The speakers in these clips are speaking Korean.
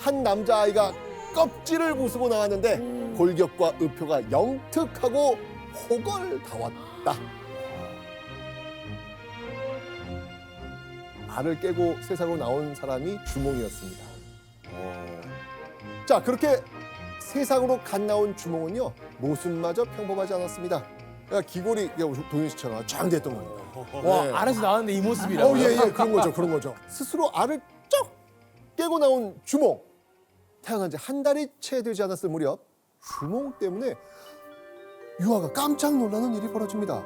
한 남자아이가 껍질을 부수고 나왔는데 골격과 의표가 영특하고 호걸다웠다. 알을 깨고 세상으로 나온 사람이 주몽이었습니다. 자, 그렇게 세상으로 갓 나온 주몽은요, 모습마저 평범하지 않았습니다. 그러니까 기골이 도윤 씨처럼 쫙 됐던 겁니다. 와, 네. 알에서 나왔는데 이 모습이라고. 예, 그런 거죠, 그런 거죠. 스스로 알을 쩍 깨고 나온 주몽. 태어난 지 한 달이 채 되지 않았을 무렵 주몽 때문에 유아가 깜짝 놀라는 일이 벌어집니다.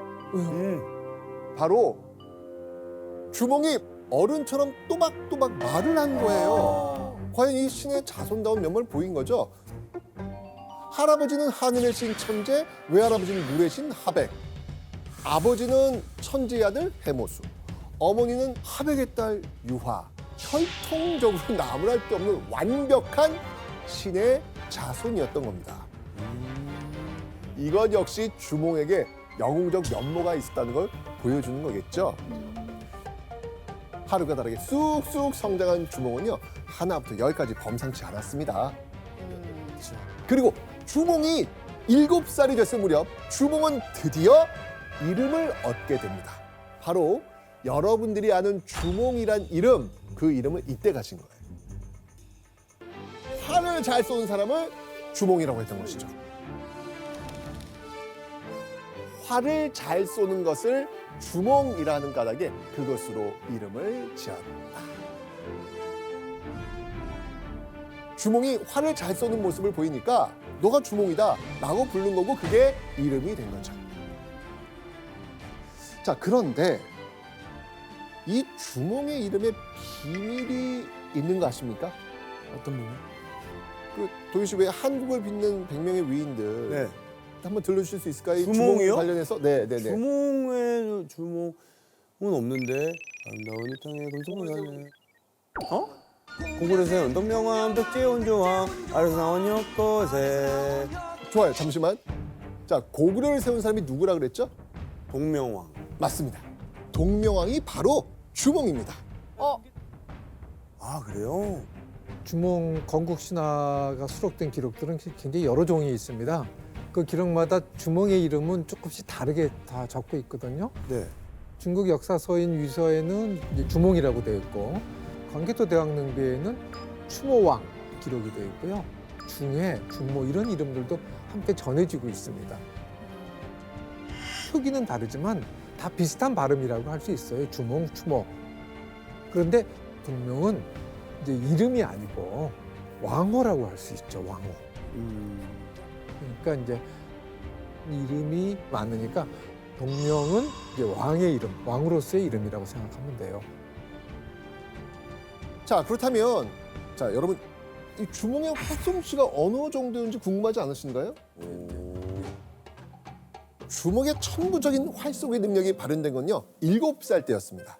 바로 주몽이 어른처럼 또박또박 말을 한 거예요. 과연 이 신의 자손다운 면모를 보인 거죠. 할아버지는 하늘의 신 천재, 외할아버지는 물의 신 하백, 아버지는 천재의 아들 해모수, 어머니는 하백의 딸 유화. 혈통적으로 나무랄 데 없는 완벽한 신의 자손이었던 겁니다. 이것 역시 주몽에게 영웅적 면모가 있었다는 걸 보여주는 거겠죠. 하루가 다르게 쑥쑥 성장한 주몽은요, 하나부터 열까지 범상치 않았습니다. 그리고 주몽이 7살이 됐을 무렵 주몽은 드디어 이름을 얻게 됩니다. 바로 여러분들이 아는 주몽이란 이름, 그 이름을 이때 가진 거예요. 활을 잘 쏘는 사람을 주몽이라고 했던 것이죠. 활을 잘 쏘는 것을 주몽이라는 까닭에 그것으로 이름을 지었다. 주몽이 활을 잘 쏘는 모습을 보이니까 너가 주몽이다 라고 부른 거고 그게 이름이 된 거죠. 자, 그런데 이 주몽의 이름에 비밀이 있는 거 아십니까? 어떤 분이? 그 도윤 씨 왜 한국을 빛낸 100명의 위인들 네. 한번 들려주실 수 있을까요? 이 주몽이요? 주몽 관련해서 네. 주몽은 없는데 아름다운 이 땅에 금속을 어? 고구려새 언덕명왕 백제온조왕 아래서 나온 엮어새 좋아요. 잠시만. 자, 고구려를 세운 사람이 누구라 그랬죠? 동명왕. 맞습니다. 동명왕이 바로 주몽입니다. 아 그래요? 주몽 건국 신화가 수록된 기록들은 굉장히 여러 종이 있습니다. 그 기록마다 주몽의 이름은 조금씩 다르게 다 적고 있거든요. 네. 중국 역사서인 위서에는 이제 주몽이라고 되어 있고 광개토 대왕릉비에는 추모왕 기록이 되어 있고요. 중회, 중모 이런 이름들도 함께 전해지고 있습니다. 표기는 다르지만 다 비슷한 발음이라고 할 수 있어요. 주몽, 추모. 그런데 동명은 이제 이름이 아니고 왕호라고 할 수 있죠. 왕호. 그러니까 이제 이름이 많으니까 동명은 이제 왕의 이름, 왕으로서의 이름이라고 생각하면 돼요. 자, 그렇다면 자, 여러분 이 주몽의 활솜씨가 어느 정도인지 궁금하지 않으신가요? 주몽의 천부적인 활쏘기 능력이 발현된 건요, 7살 때였습니다.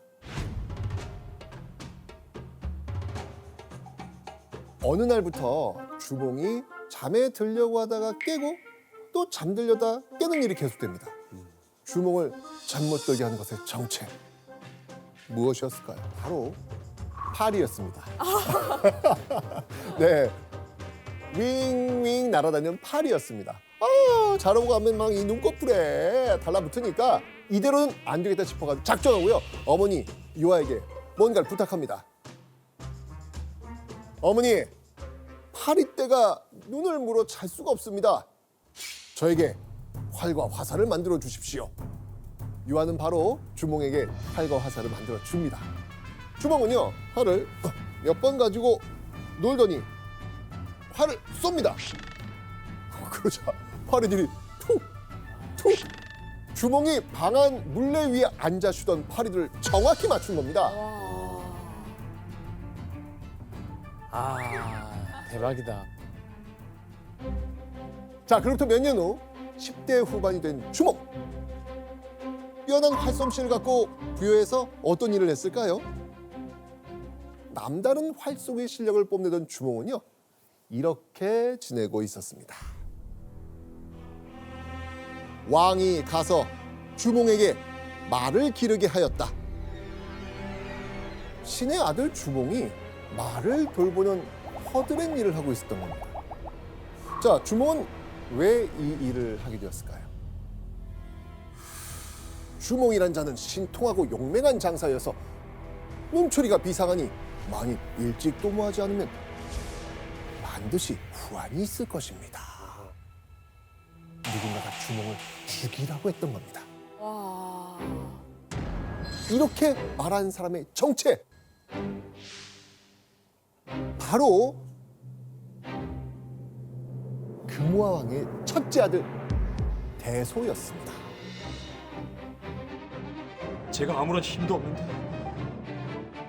어느 날부터 주몽이 잠에 들려고 하다가 깨고 또 잠들려다 깨는 일이 계속됩니다. 주몽을 잠 못 들게 하는 것의 정체 무엇이었을까요? 바로 파리였습니다. 네, 윙윙 날아다니는 파리였습니다. 자러고 가면 막 이 눈꺼풀에 달라붙으니까 이대로는 안 되겠다 싶어가지고 작정하고요, 어머니 유아에게 뭔가를 부탁합니다. 어머니, 파리떼가 눈을 물어 잘 수가 없습니다. 저에게 활과 화살을 만들어 주십시오. 유아는 바로 주몽에게 활과 화살을 만들어 줍니다. 주몽은요, 활을 몇 번 가지고 놀더니 활을 쏩니다. 그러자 파리들이 툭! 주몽이 방안 물레 위에 앉아 쉬던 파리들을 정확히 맞춘 겁니다. 아 대박이다. 자, 그로부터 몇 년 후 10대 후반이 된 주몽. 뛰어난 활솜씨를 갖고 부여해서 어떤 일을 했을까요? 남다른 활쏘기 실력을 뽐내던 주몽은요, 이렇게 지내고 있었습니다. 왕이 가서 주몽에게 말을 기르게 하였다. 신의 아들 주몽이 말을 돌보는 허드렛 일을 하고 있었던 겁니다. 자, 주몽은 왜 이 일을 하게 되었을까요? 주몽이란 자는 신통하고 용맹한 장사여서 눈초리가 비상하니 만일 일찍 도모하지 않으면 반드시 후환이 있을 것입니다. 누군가가 주몽을 죽이라고 했던 겁니다. 와. 이렇게 말한 사람의 정체, 바로 금화 왕의 첫째 아들 대소였습니다. 제가 아무런 힘도 없는데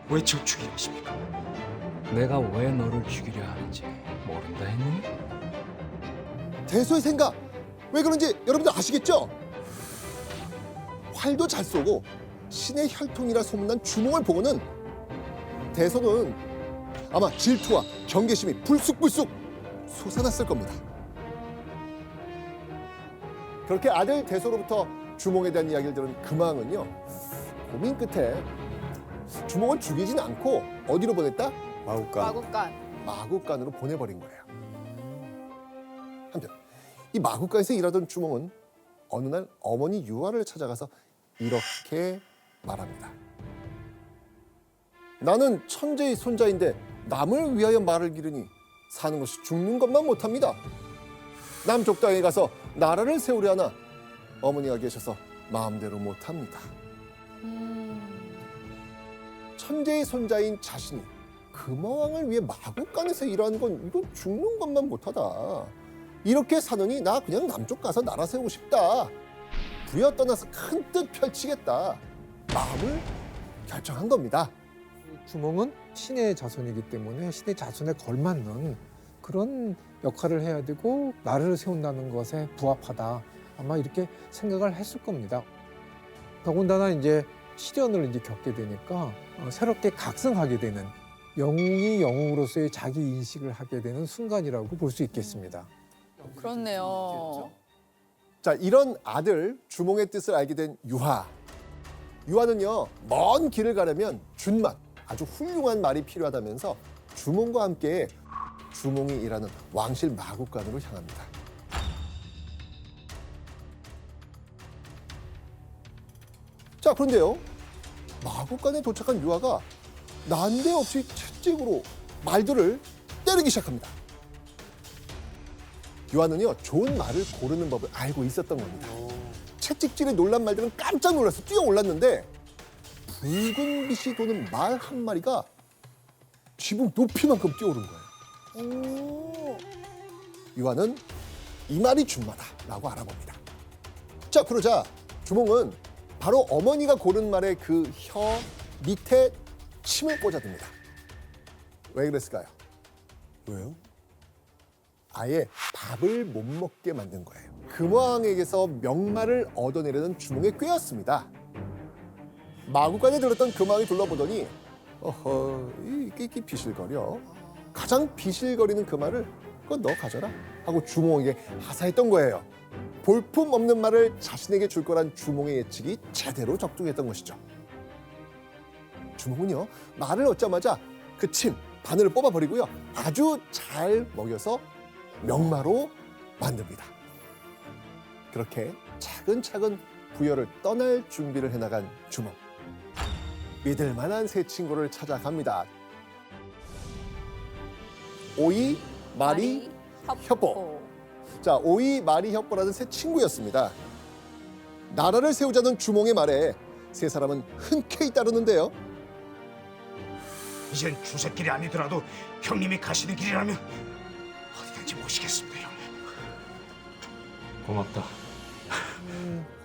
왜 저 죽이려 하십니까? 내가 왜 너를 죽이려 하는지 모른다 했니? 대소의 생각, 왜 그런지 여러분들 아시겠죠? 활도 잘 쏘고 신의 혈통이라 소문난 주몽을 보고는 대소는 아마 질투와 경계심이 불쑥불쑥 솟아났을 겁니다. 그렇게 아들 대소로부터 주몽에 대한 이야기를 들은 금왕은요, 고민 끝에 주몽을 죽이진 않고 어디로 보냈다? 마국간. 마국간. 마국간으로 보내버린 거예요. 한편 이 마국간에서 일하던 주몽은 어느 날 어머니 유아를 찾아가서 이렇게 말합니다. 나는 천재의 손자인데 남을 위하여 말을 기르니 사는 것이 죽는 것만 못합니다. 남쪽 땅에 가서 나라를 세우려 하나 어머니가 계셔서 마음대로 못합니다. 천재의 손자인 자신이 금화왕을 위해 마국간에서 일하는 건 이건 죽는 것만 못하다. 이렇게 사느니 나 그냥 남쪽 가서 나라 세우고 싶다. 부여 떠나서 큰 뜻 펼치겠다. 마음을 결정한 겁니다. 주몽은 신의 자손이기 때문에 신의 자손에 걸맞는 그런 역할을 해야 되고 나라를 세운다는 것에 부합하다. 아마 이렇게 생각을 했을 겁니다. 더군다나 이제 시련을 이제 겪게 되니까 새롭게 각성하게 되는 영웅이 영웅으로서의 자기 인식을 하게 되는 순간이라고 볼 수 있겠습니다. 그렇네요. 자, 이런 아들 주몽의 뜻을 알게 된 유하. 유하는요, 먼 길을 가려면 준말, 아주 훌륭한 말이 필요하다면서 주몽과 함께 주몽이 일하는 왕실 마국간으로 향합니다. 자, 그런데요, 마국간에 도착한 유하가 난데없이 채찍으로 말들을 때리기 시작합니다. 유하는요, 좋은 말을 고르는 법을 알고 있었던 겁니다. 채찍질에 놀란 말들은 깜짝 놀라서 뛰어올랐는데 붉은 빛이 도는 말 한 마리가 지붕 높이만큼 뛰어오른 거예요. 오. 유하는 이 말이 준마다라고 알아봅니다. 자, 그러자 주몽은 바로 어머니가 고른 말의 그 혀 밑에 침을 꽂아둡니다. 왜 그랬을까요? 왜요? 아예 밥을 못 먹게 만든 거예요. 금왕에게서 명말을 얻어내려는 주몽의 꾀였습니다. 마국간에 들었던 금왕이 둘러보더니 어허, 이게 비실거려. 가장 비실거리는 그 말을 그거 너 가져라 하고 주몽에게 하사했던 거예요. 볼품 없는 말을 자신에게 줄 거란 주몽의 예측이 제대로 적중했던 것이죠. 주몽은요, 말을 얻자마자 그 침 바늘을 뽑아버리고요, 아주 잘 먹여서 명마로 만듭니다. 그렇게 차근차근 부여를 떠날 준비를 해나간 주몽. 믿을 만한 새 친구를 찾아갑니다. 오이, 마리, 협보. 자, 오이, 마리, 협보라는 새 친구였습니다. 나라를 세우자는 주몽의 말에 세 사람은 흔쾌히 따르는데요. 이젠 주색길이 아니더라도 형님이 가시는 길이라면 어디든지 모시겠습니다, 형님. 고맙다.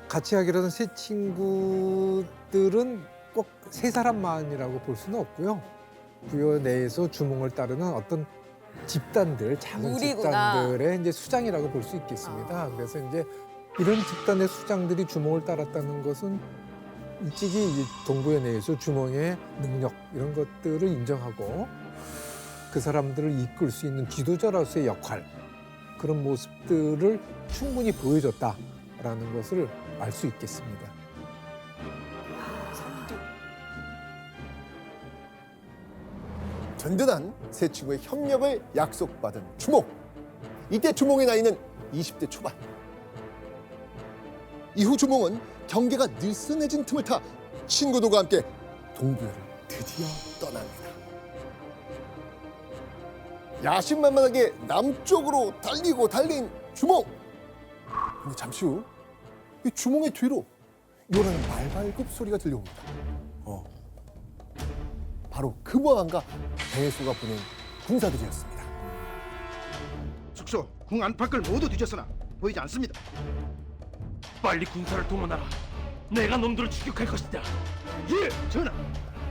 같이 하기로 한 세 친구들은 꼭 세 사람만이라고 볼 수는 없고요. 부여 내에서 주몽을 따르는 어떤 집단들, 작은 무리구나. 집단들의 이제 수장이라고 볼 수 있겠습니다. 그래서 이제 이런 집단의 수장들이 주몽을 따랐다는 것은 일찍이 이제 동부여 내에서 주몽의 능력 이런 것들을 인정하고 그 사람들을 이끌 수 있는 지도자로서의 역할, 그런 모습들을 충분히 보여줬다라는 것을 알 수 있겠습니다. 든든한 세 친구의 협력을 약속받은 주몽. 이때 주몽의 나이는 20대 초반. 이후 주몽은 경계가 느슨해진 틈을 타 친구들과 함께 동부여를 드디어 떠납니다. 야심만만하게 남쪽으로 달리고 달린 주몽. 근데 잠시 후 이 주몽의 뒤로 요란한 말발굽 소리가 들려옵니다. 바로 금화왕과 대소가 보낸 군사들이었습니다. 숙소 궁 안팎을 모두 뒤졌으나 보이지 않습니다. 빨리 군사를 동원하라. 내가 놈들을 추격할 것이다. 예, 전하.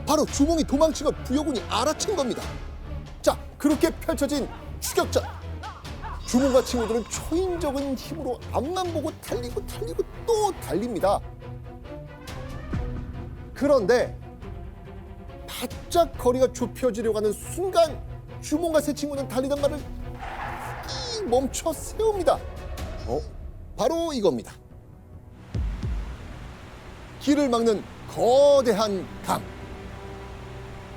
바로 주몽이 도망친 걸 부여군이 알아챈 겁니다. 자, 그렇게 펼쳐진 추격전. 주몽과 친구들은 초인적인 힘으로 앞만 보고 달리고 또 달립니다. 그런데 바짝 거리가 좁혀지려고 하는 순간 주몽과 세 친구는 달리던 말을 멈춰 세웁니다. 바로 이겁니다. 길을 막는 거대한 강.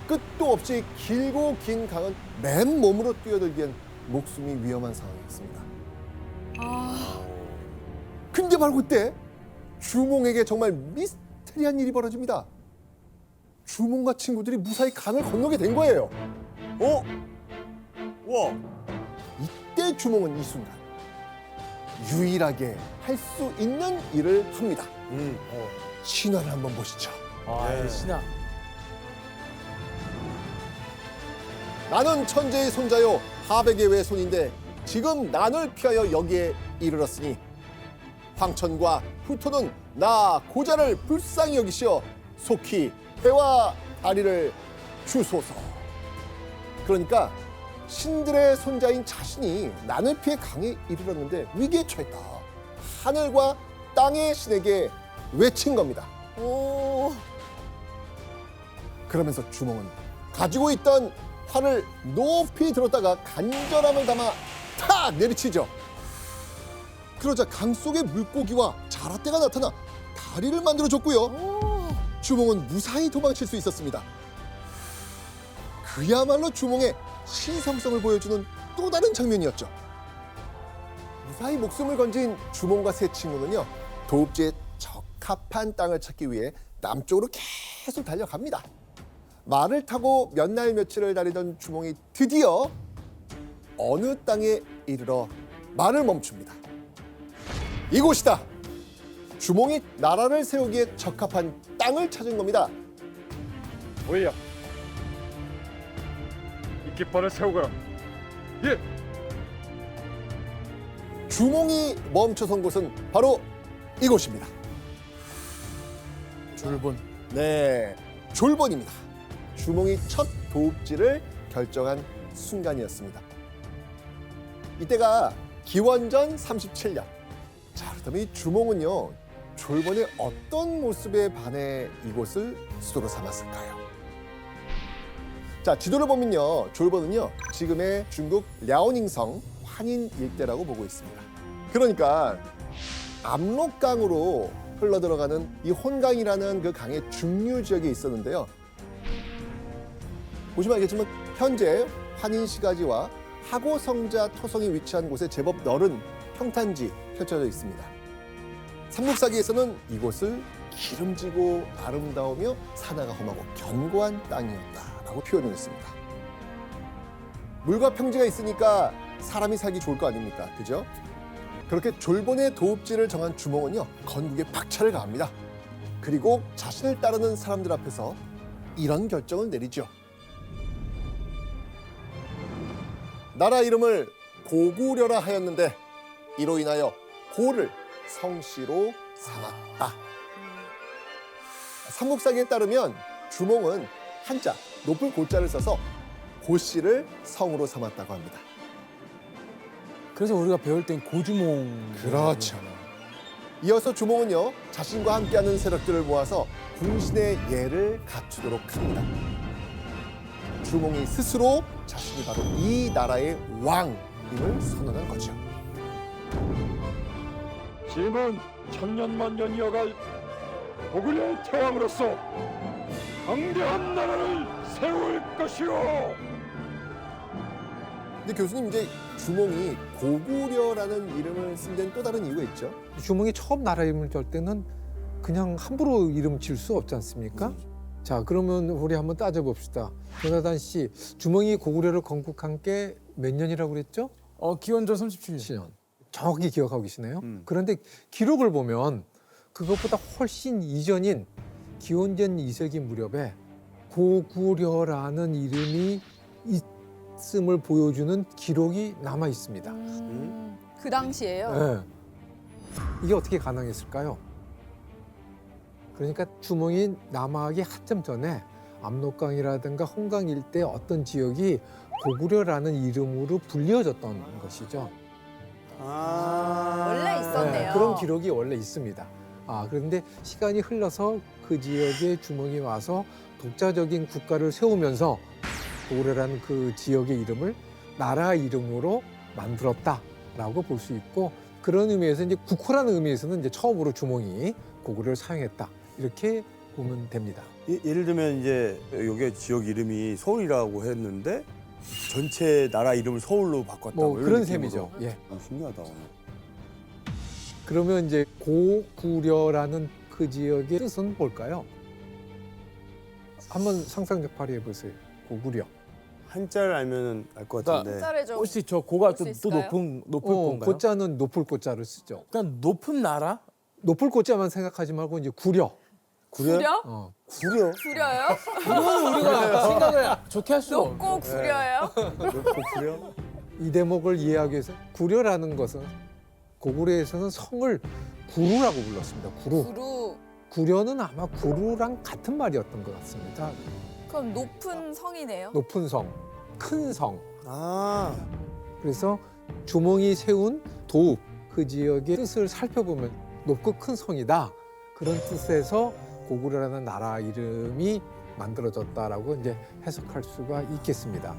끝도 없이 길고 긴 강은 맨몸으로 뛰어들기엔 목숨이 위험한 상황이었습니다. 근데 바로 그때 주몽에게 정말 미스테리한 일이 벌어집니다. 주몽과 친구들이 무사히 강을 건너게 된 거예요. 와. 이때 주몽은 이 순간 유일하게 할 수 있는 일을 합니다. 신화를 한번 보시죠. 네. 신아. 나는 천재의 손자요 하백의 외손인데 지금 난을 피하여 여기에 이르렀으니 황천과 후토는 나 고자를 불쌍히 여기시어 속히 해와 다리를 주소서. 그러니까 신들의 손자인 자신이 난을 피해 강에 이르렀는데 위기에 처했다. 하늘과 땅의 신에게 외친 겁니다. 오. 그러면서 주몽은 가지고 있던 활을 높이 들었다가 간절함을 담아 탁 내리치죠. 그러자 강 속의 물고기와 자라떼가 나타나 다리를 만들어줬고요. 주몽은 무사히 도망칠 수 있었습니다. 그야말로 주몽의 신성성을 보여주는 또 다른 장면이었죠. 무사히 목숨을 건진 주몽과 세 친구는요, 도읍지에 적합한 땅을 찾기 위해 남쪽으로 계속 달려갑니다. 말을 타고 몇 날 며칠을 달리던 주몽이 드디어 어느 땅에 이르러 말을 멈춥니다. 이곳이다. 주몽이 나라를 세우기에 적합한 땅을 찾은 겁니다. 뭐야? 이 깃발을 세우거라. 예. 주몽이 멈춰선 곳은 바로 이곳입니다. 졸본. 네, 졸본입니다. 주몽이 첫 도읍지를 결정한 순간이었습니다. 이때가 기원전 37년. 자, 그렇다면 이 주몽은요, 졸본의 어떤 모습에 반해 이곳을 수도로 삼았을까요? 자, 지도를 보면요, 졸본은요, 지금의 중국 랴오닝성 환인 일대라고 보고 있습니다. 그러니까 압록강으로 흘러들어가는 이 혼강이라는 그 강의 중류 지역에 있었는데요. 보시면 알겠지만 현재 환인시가지와 하고성자 토성이 위치한 곳에 제법 넓은 평탄지 펼쳐져 있습니다. 삼국사기에서는 이곳을 기름지고 아름다우며 산하가 험하고 견고한 땅이었다라고 표현을 했습니다. 물과 평지가 있으니까 사람이 살기 좋을 거 아닙니까? 그죠? 그렇게 졸본의 도읍지를 정한 주몽은요, 건국에 박차를 가합니다. 그리고 자신을 따르는 사람들 앞에서 이런 결정을 내리죠. 나라 이름을 고구려라 하였는데 이로 인하여 고를 성씨로 삼았다. 삼국사기에 따르면 주몽은 한자 높은 고자를 써서 고씨를 성으로 삼았다고 합니다. 그래서 우리가 배울 땐 고주몽. 그렇죠. 이어서 주몽은요, 자신과 함께하는 세력들을 모아서 군신의 예를 갖추도록 합니다. 주몽이 스스로 자신이 바로 이 나라의 왕임을 선언한 거죠. 짐은 천년만년 이어갈 고구려의 태왕으로서 강대한 나라를 세울 것이오. 근데 교수님 이제 주몽이 고구려라는 이름을 쓴 데는 또 다른 이유가 있죠? 주몽이 처음 나라 이름을 줄 때는 그냥 함부로 이름 질 수 없지 않습니까? 자, 그러면 우리 한번 따져봅시다. 조나단 씨, 주몽이 고구려를 건국한 게 몇 년이라고 그랬죠? 기원전 37년. 7년. 정확히 기억하고 계시네요. 그런데 기록을 보면 그것보다 훨씬 이전인 기원전 2세기 무렵에 고구려라는 이름이 있음을 보여주는 기록이 남아 있습니다. 그 당시에요? 네. 이게 어떻게 가능했을까요? 그러니까 주몽이 남하하기 한참 전에 압록강이라든가 홍강 일대 어떤 지역이 고구려라는 이름으로 불려졌던 것이죠. 원래 있었네요. 그런 기록이 원래 있습니다. 그런데 시간이 흘러서 그 지역에 주몽이 와서 독자적인 국가를 세우면서 고구려라는 그 지역의 이름을 나라 이름으로 만들었다라고 볼 수 있고, 그런 의미에서 이제 국호라는 의미에서는 이제 처음으로 주몽이 고구려를 사용했다, 이렇게 보면 됩니다. 예를 들면 이제 여기 지역 이름이 서울이라고 했는데 전체 나라 이름을 서울로 바꿨다. 뭐 이런 그런 느낌으로. 셈이죠. 예. 신기하다. 그러면 이제 고구려라는 그 지역의 뜻은 뭘까요? 한번 상상력 발휘해 보세요. 고구려. 한자를 알면 알 것 그러니까 같은데. 숫자를 좀 혹시 저 고가 볼수 또 있을까요? 높을 건가요? 고자는 높을 고자를 쓰죠. 그러니까 높은 나라? 높을 고자만 생각하지 말고 이제 구려. 구려? 구려? 구려요? 이거는 우리가 생각을 좋게 할 수 없는. 높고 구려요? 구려? 이 대목을 이해하기 위해서 구려라는 것은 고구려에서는 성을 구루라고 불렀습니다. 구루. 구루. 구려는 아마 구루랑 같은 말이었던 것 같습니다. 그럼 높은 성이네요? 높은 성, 큰 성. 아, 그래서 주몽이 세운 도읍, 그 지역의 뜻을 살펴보면 높고 큰 성이다, 그런 뜻에서 고구려라는 나라 이름이 만들어졌다라고 이제 해석할 수가 있겠습니다.